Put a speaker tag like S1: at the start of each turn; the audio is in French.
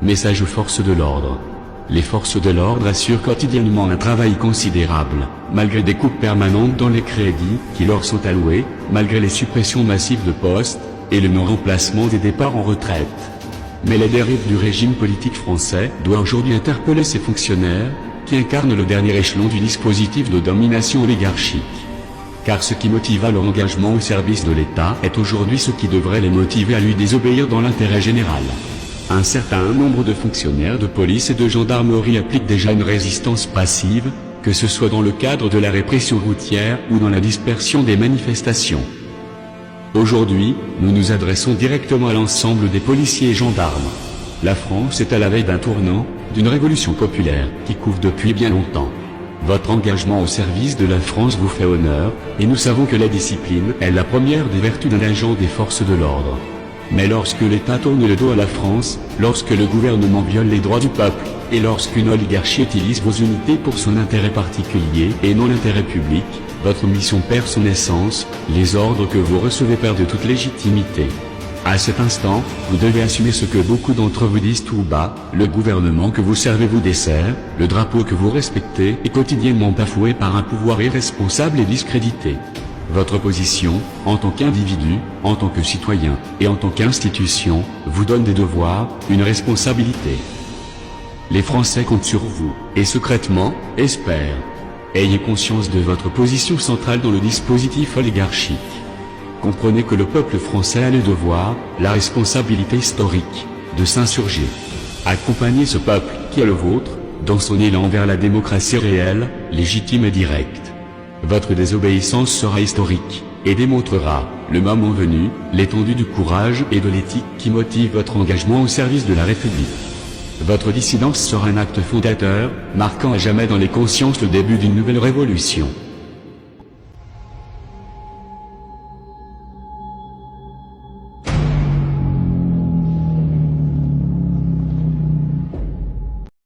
S1: Message aux forces de l'ordre. Les forces de l'ordre assurent quotidiennement un travail considérable, malgré des coupes permanentes dans les crédits qui leur sont alloués, malgré les suppressions massives de postes, et le non-remplacement des départs en retraite. Mais les dérives du régime politique français doivent aujourd'hui interpeller ces fonctionnaires, qui incarnent le dernier échelon du dispositif de domination oligarchique. Car ce qui motiva leur engagement au service de l'État est aujourd'hui ce qui devrait les motiver à lui désobéir dans l'intérêt général. Un certain nombre de fonctionnaires de police et de gendarmerie appliquent déjà une résistance passive, que ce soit dans le cadre de la répression routière ou dans la dispersion des manifestations. Aujourd'hui, nous nous adressons directement à l'ensemble des policiers et gendarmes. La France est à la veille d'un tournant, d'une révolution populaire qui couvre depuis bien longtemps. Votre engagement au service de la France vous fait honneur, et nous savons que la discipline est la première des vertus d'un agent des forces de l'ordre. Mais lorsque l'État tourne le dos à la France, lorsque le gouvernement viole les droits du peuple, et lorsqu'une oligarchie utilise vos unités pour son intérêt particulier et non l'intérêt public, votre mission perd son essence, les ordres que vous recevez perdent toute légitimité. À cet instant, vous devez assumer ce que beaucoup d'entre vous disent tout bas, le gouvernement que vous servez vous dessert, le drapeau que vous respectez est quotidiennement bafoué par un pouvoir irresponsable et discrédité. Votre position, en tant qu'individu, en tant que citoyen, et en tant qu'institution, vous donne des devoirs, une responsabilité. Les Français comptent sur vous, et secrètement, espèrent. Ayez conscience de votre position centrale dans le dispositif oligarchique. Comprenez que le peuple français a le devoir, la responsabilité historique, de s'insurger. Accompagnez ce peuple, qui est le vôtre, dans son élan vers la démocratie réelle, légitime et directe. Votre désobéissance sera historique, et démontrera, le moment venu, l'étendue du courage et de l'éthique qui motive votre engagement au service de la République. Votre dissidence sera un acte fondateur, marquant à jamais dans les consciences le début d'une nouvelle révolution.